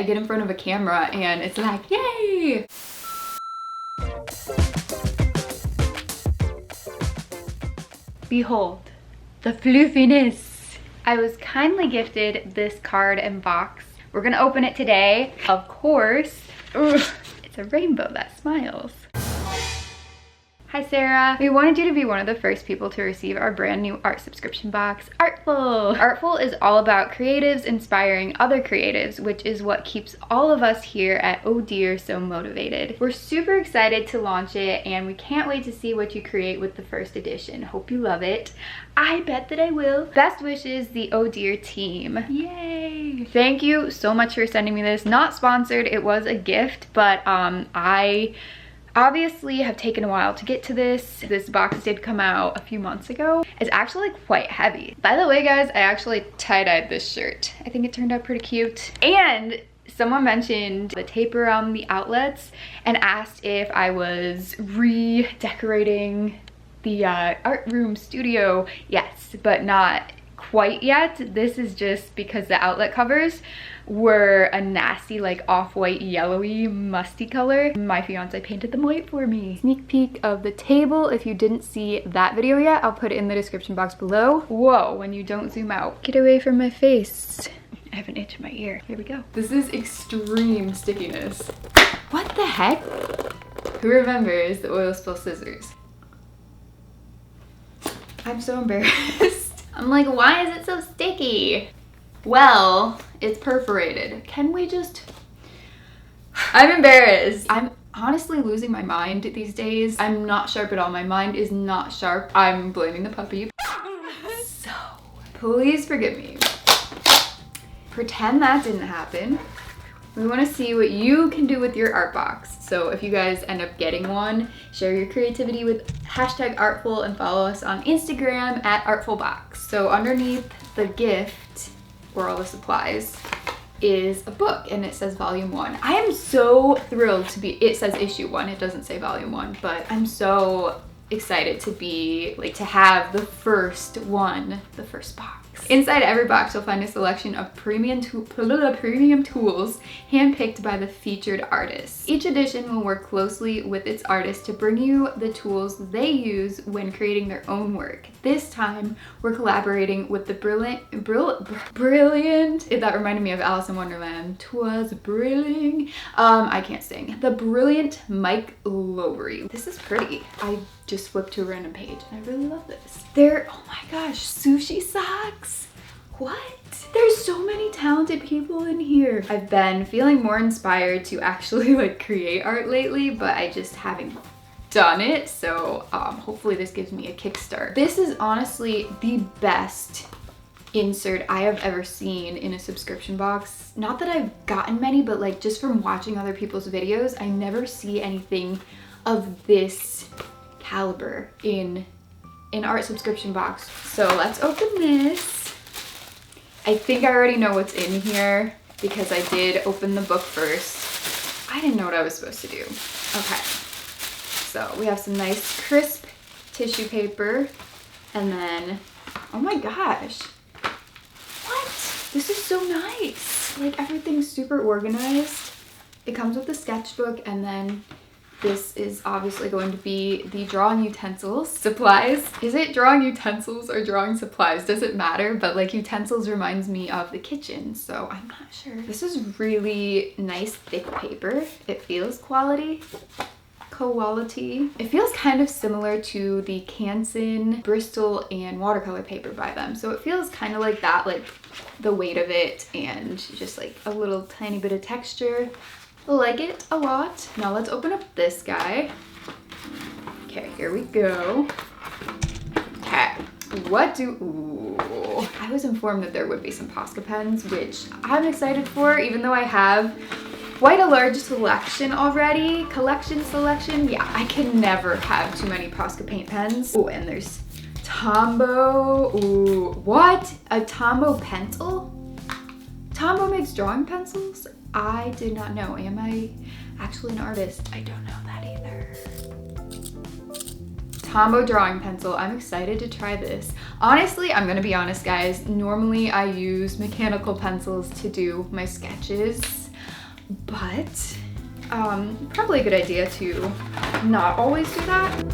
I get in front of a camera and it's like, yay! Behold, the floofiness. I was kindly gifted this card and box. We're gonna open it today. Of course, it's a rainbow that smiles. Hi Sarah. We wanted you to be one of the first people to receive our brand new art subscription box, Artful. Artful is all about creatives inspiring other creatives, which is what keeps all of us here at Oh Dear so motivated. We're super excited to launch it and we can't wait to see what you create with the first edition. Hope you love it. I bet that I will. Best wishes, the Oh Dear team. Yay! Thank you so much for sending me this. Not sponsored, it was a gift, but I obviously have taken a while to get to this. This box did come out a few months ago. It's actually quite heavy. By the way guys, I actually tie-dyed this shirt. I think it turned out pretty cute. And someone mentioned the tape around the outlets and asked if I was redecorating the art room studio. Yes, but not quite yet. This is just because the outlet covers were a nasty like off-white yellowy musty color. My fiance painted them white for me. Sneak peek of the table. If you didn't see that video yet, I'll put it in the description box below. Whoa, when you don't zoom out. Get away from my face. I have an itch in my ear. Here we go. This is extreme stickiness. What the heck? Who remembers the oil spill scissors? I'm so embarrassed. I'm like, why is it so sticky? Well, it's perforated. Can we just... I'm embarrassed. I'm honestly losing my mind these days. I'm not sharp at all. My mind is not sharp. I'm blaming the puppy. So, please forgive me. Pretend that didn't happen. We want to see what you can do with your art box. So if you guys end up getting one, share your creativity with #Artful and follow us on Instagram at @ArtfulBox. So underneath the gift, or all the supplies, is a book and it says volume 1. I am so thrilled to be, it says issue 1, it doesn't say volume 1, but I'm so excited to be, like, to have the first one, the first box. Inside every box you'll find a selection of premium tools handpicked by the featured artists. Each edition will work closely with its artist to bring you the tools they use when creating their own work. This time we're collaborating with the brilliant, that reminded me of Alice in Wonderland. 'Twas brilliant. I can't sing. The brilliant Mike Lowry. This is pretty. I just flipped to a random page and I really love this. Oh my gosh, sushi socks. What? There's so many talented people in here. I've been feeling more inspired to actually like create art lately, but I just haven't done it. So hopefully this gives me a kickstart. This is honestly the best insert I have ever seen in a subscription box. Not that I've gotten many, but like just from watching other people's videos, I never see anything of this caliber in an art subscription box. So let's open this. I think I already know what's in here because I did open the book first. I didn't know what I was supposed to do. Okay, so we have some nice crisp tissue paper and then, oh my gosh, what? This is so nice. Like everything's super organized. It comes with the sketchbook and then this is obviously going to be the drawing utensils supplies. Is it drawing utensils or drawing supplies? Does it matter? But like utensils reminds me of the kitchen, so I'm not sure. This is really nice thick paper. It feels quality. It feels kind of similar to the Canson, Bristol, and watercolor paper by them. So it feels kind of like that, like the weight of it and just like a little tiny bit of texture. I like it a lot. Now let's open up this guy. Okay, here we go. Okay, ooh. I was informed that there would be some Posca pens, which I'm excited for, even though I have quite a large selection already. Selection, yeah, I can never have too many Posca paint pens. Oh, and there's Tombow, ooh, what? A Tombow Pencil? Tombow makes drawing pencils? I did not know. Am I actually an artist? I don't know that either. Tombow drawing pencil. I'm excited to try this. Honestly, I'm gonna be honest guys, normally I use mechanical pencils to do my sketches. but probably a good idea to not always do that.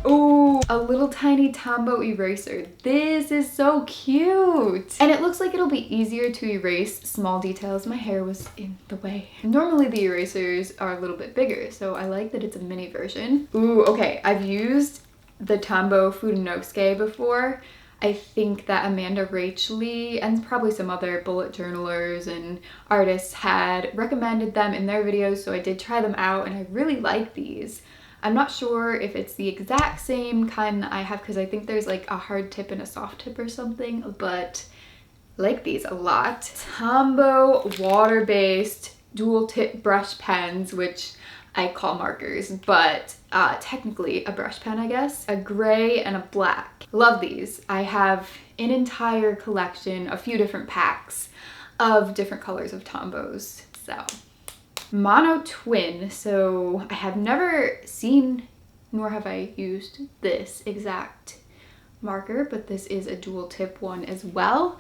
Ooh, a little tiny Tombow eraser. This is so cute. And it looks like it'll be easier to erase small details. My hair was in the way. Normally the erasers are a little bit bigger, so I like that it's a mini version. Ooh, okay, I've used the Tombow Fudonosuke before. I think that Amanda Rachley and probably some other bullet journalers and artists had recommended them in their videos, so I did try them out and I really like these. I'm not sure if it's the exact same kind that I have because I think there's like a hard tip and a soft tip or something, but I like these a lot. Tombow water-based dual tip brush pens, which I call markers, but technically a brush pen, I guess. A gray and a black. Love these. I have an entire collection, a few different packs of different colors of Tombows, so. Mono twin, so I have never seen nor have I used this exact marker, but this is a dual tip one as well.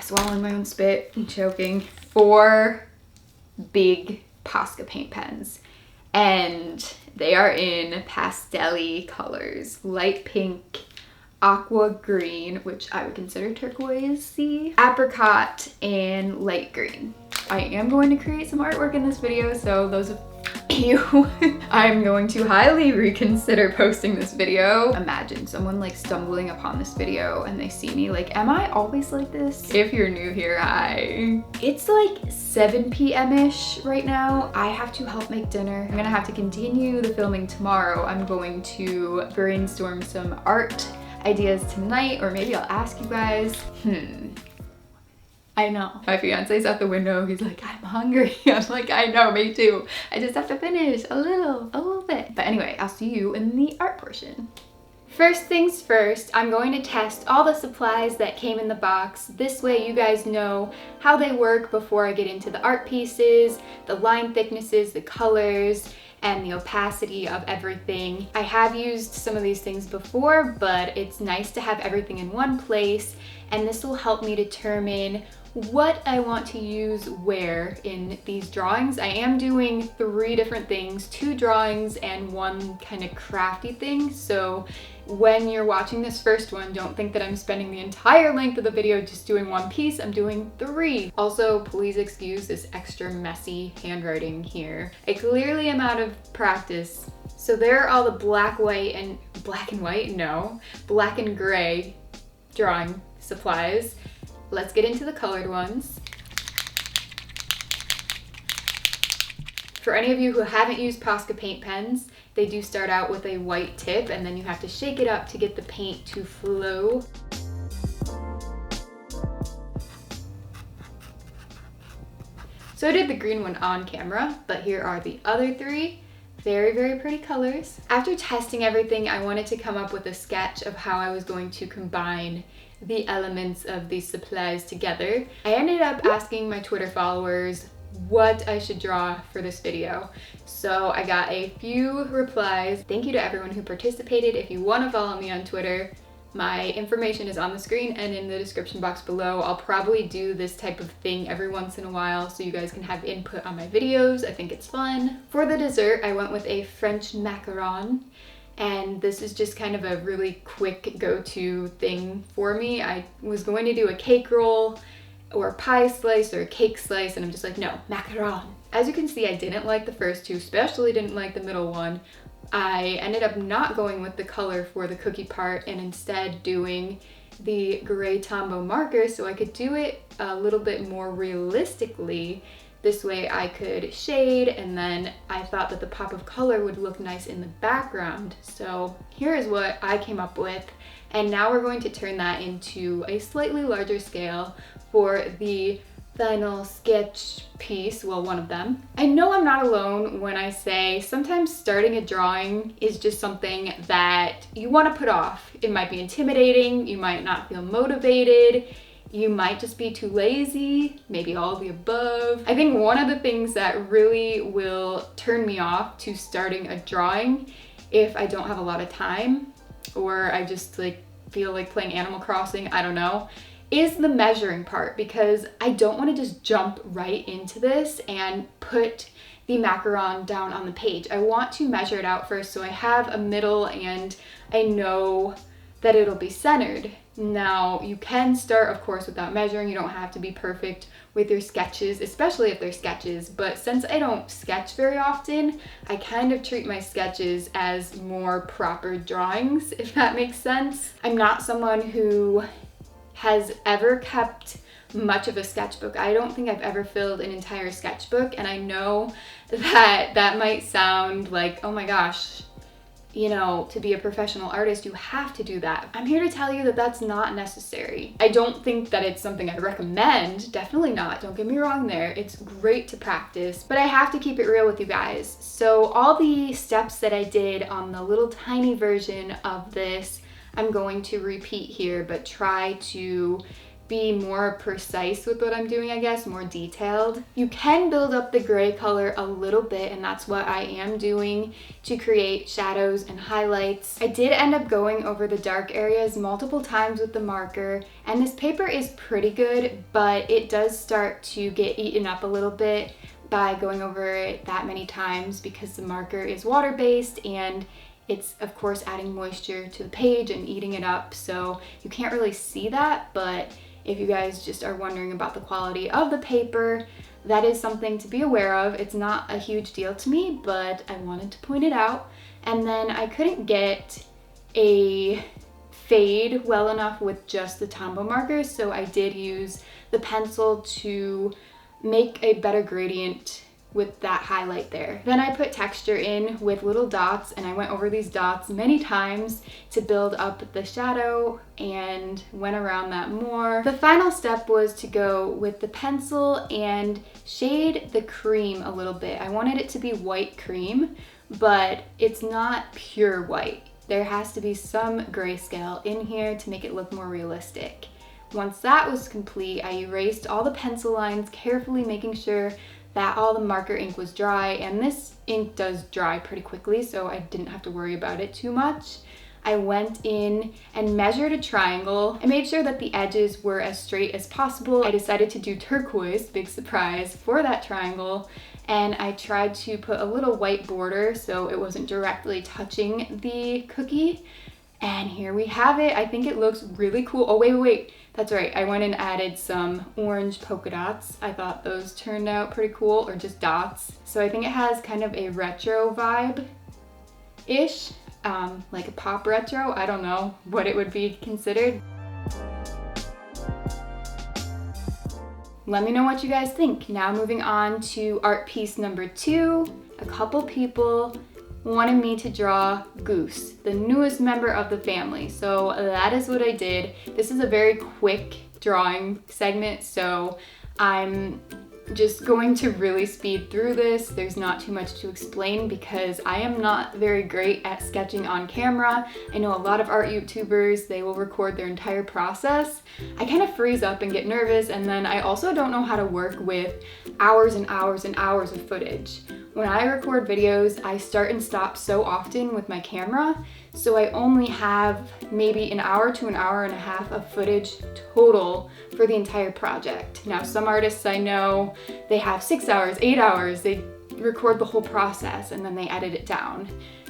Swallowing my own spit and choking. 4 big Posca paint pens, and they are in pastel-y colors, light pink, aqua green, which I would consider turquoise-y, apricot, and light green. I am going to create some artwork in this video, so those of you, I'm going to highly reconsider posting this video. Imagine someone like stumbling upon this video and they see me like, am I always like this? If you're new here, hi. It's like 7 p.m.-ish right now. I have to help make dinner. I'm gonna have to continue the filming tomorrow. I'm going to brainstorm some art ideas tonight, or maybe I'll ask you guys. I know. My fiance's at the window. He's like, I'm hungry. I'm like, I know, me too. I just have to finish a little bit. But anyway, I'll see you in the art portion. First things first, I'm going to test all the supplies that came in the box. This way you guys know how they work before I get into the art pieces, the line thicknesses, the colors, and the opacity of everything. I have used some of these things before, but it's nice to have everything in one place, and this will help me determine what I want to use where in these drawings. I am doing 3 different things, 2 drawings and 1 kind of crafty thing. So when you're watching this first one, don't think that I'm spending the entire length of the video just doing 1 piece. I'm doing 3. Also, please excuse this extra messy handwriting here. I clearly am out of practice. So there are all the black and gray drawing supplies. Let's get into the colored ones. For any of you who haven't used Posca paint pens, they do start out with a white tip and then you have to shake it up to get the paint to flow. So I did the green one on camera, but here are the other 3. Very, very pretty colors. After testing everything, I wanted to come up with a sketch of how I was going to combine the elements of these supplies together. I ended up asking my Twitter followers what I should draw for this video. So I got a few replies. Thank you to everyone who participated. If you want to follow me on Twitter, my information is on the screen and in the description box below. I'll probably do this type of thing every once in a while so you guys can have input on my videos. I think it's fun. For the dessert, I went with a French macaron. And this is just kind of a really quick go-to thing for me. I was going to do a cake roll or a pie slice or a cake slice, and I'm just like, no, macaron. As you can see, I didn't like the first 2, especially didn't like the middle one. I ended up not going with the color for the cookie part and instead doing the gray Tombow marker so I could do it a little bit more realistically. This way I could shade, and then I thought that the pop of color would look nice in the background. So here is what I came up with, and now we're going to turn that into a slightly larger scale for the final sketch piece, well, one of them. I know I'm not alone when I say sometimes starting a drawing is just something that you want to put off. It might be intimidating, you might not feel motivated, you might just be too lazy, maybe all of the above. I think one of the things that really will turn me off to starting a drawing if I don't have a lot of time or I just like feel like playing Animal Crossing, I don't know, is the measuring part, because I don't want to just jump right into this and put the macaron down on the page. I want to measure it out first so I have a middle and I know that it'll be centered. Now, you can start, of course, without measuring. You don't have to be perfect with your sketches, especially if they're sketches, but since I don't sketch very often, I kind of treat my sketches as more proper drawings, if that makes sense. I'm not someone who has ever kept much of a sketchbook. I don't think I've ever filled an entire sketchbook, and I know that that might sound like, oh my gosh, you know, to be a professional artist, you have to do that. I'm here to tell you that that's not necessary. I don't think that it's something I recommend, definitely not, don't get me wrong there. It's great to practice, but I have to keep it real with you guys. So all the steps that I did on the little tiny version of this, I'm going to repeat here, but try to be more precise with what I'm doing, I guess, more detailed. You can build up the gray color a little bit, and that's what I am doing to create shadows and highlights. I did end up going over the dark areas multiple times with the marker, and this paper is pretty good, but it does start to get eaten up a little bit by going over it that many times because the marker is water-based and it's of course adding moisture to the page and eating it up, so you can't really see that. But if you guys just are wondering about the quality of the paper, that is something to be aware of. It's not a huge deal to me, but I wanted to point it out. And then I couldn't get a fade well enough with just the Tombow markers, so I did use the pencil to make a better gradient with that highlight there. Then I put texture in with little dots, and I went over these dots many times to build up the shadow and went around that more. The final step was to go with the pencil and shade the cream a little bit. I wanted it to be white cream, but it's not pure white. There has to be some grayscale in here to make it look more realistic. Once that was complete, I erased all the pencil lines, carefully making sure that all the marker ink was dry, and this ink does dry pretty quickly, so I didn't have to worry about it too much. I went in and measured a triangle. I made sure that the edges were as straight as possible. I decided to do turquoise, big surprise, for that triangle, and I tried to put a little white border so it wasn't directly touching the cookie. And here we have it. I think it looks really cool. Oh, wait. That's right. I went and added some orange polka dots. I thought those turned out pretty cool, or just dots. So I think it has kind of a retro vibe-ish, like a pop retro. I don't know what it would be considered. Let me know what you guys think. Now moving on to art piece number 2. A couple people wanted me to draw Goose, the newest member of the family. So that is what I did. This is a very quick drawing segment, so I'm just going to really speed through this. There's not too much to explain because I am not very great at sketching on camera. I know a lot of art YouTubers, they will record their entire process. I kind of freeze up and get nervous, and then I also don't know how to work with hours and hours and hours of footage. When I record videos, I start and stop so often with my camera, so I only have maybe an hour to an hour and a half of footage total for the entire project. Now, some artists I know, they have 6 hours, 8 hours, they record the whole process and then they edit it down.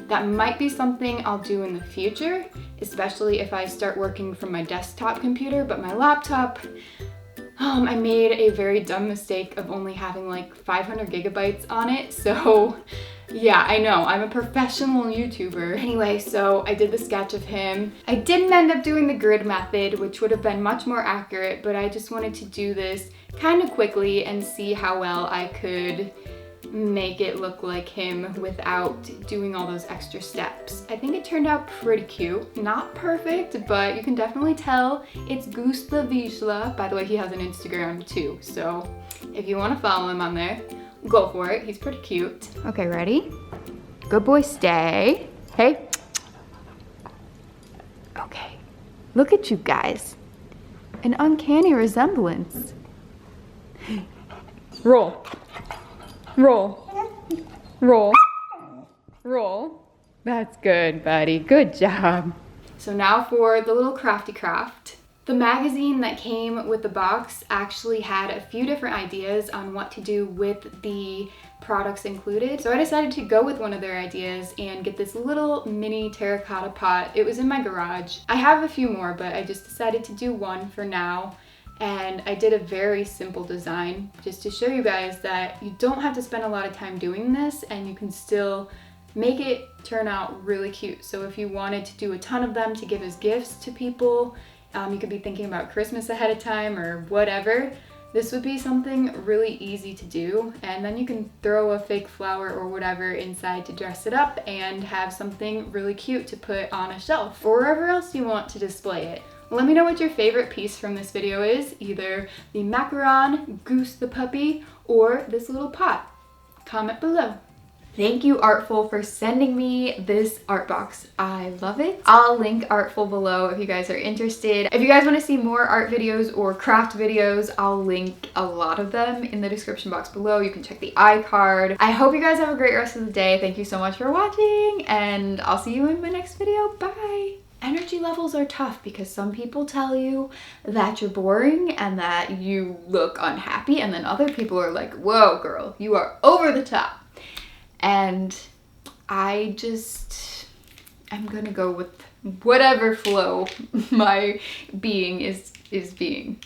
That might be something I'll do in the future, especially if I start working from my desktop computer, but my laptop, I made a very dumb mistake of only having like 500 gigabytes on it, so yeah, I know, I'm a professional YouTuber. Anyway, so I did the sketch of him. I didn't end up doing the grid method, which would have been much more accurate, but I just wanted to do this kind of quickly and see how well I could make it look like him without doing all those extra steps. I think it turned out pretty cute. Not perfect, but you can definitely tell it's Goose the Vizsla. By the way, he has an Instagram too, so if you want to follow him on there, go for it. He's pretty cute. Okay, ready? Good boy, stay. Hey. Okay, look at you guys. An uncanny resemblance. Roll. Roll. Roll. Roll. That's good, buddy. Good job. So now for the little crafty craft. The magazine that came with the box actually had a few different ideas on what to do with the products included. So I decided to go with one of their ideas and get this little mini terracotta pot. It was in my garage. I have a few more, but I just decided to do one for now. And I did a very simple design just to show you guys that you don't have to spend a lot of time doing this and you can still make it turn out really cute. So if you wanted to do a ton of them to give as gifts to people, you could be thinking about Christmas ahead of time or whatever. This would be something really easy to do, and then you can throw a fake flower or whatever inside to dress it up and have something really cute to put on a shelf or wherever else you want to display it. Let me know what your favorite piece from this video is, either the macaron, Goose the puppy, or this little pot. Comment below. Thank you, Artful, for sending me this art box. I love it. I'll link Artful below if you guys are interested. If you guys want to see more art videos or craft videos, I'll link a lot of them in the description box below. You can check the iCard. I hope you guys have a great rest of the day. Thank you so much for watching, and I'll see you in my next video. Bye! Energy levels are tough because some people tell you that you're boring and that you look unhappy, and then other people are like, whoa, girl, you are over the top. And I'm gonna go with whatever flow my being is being.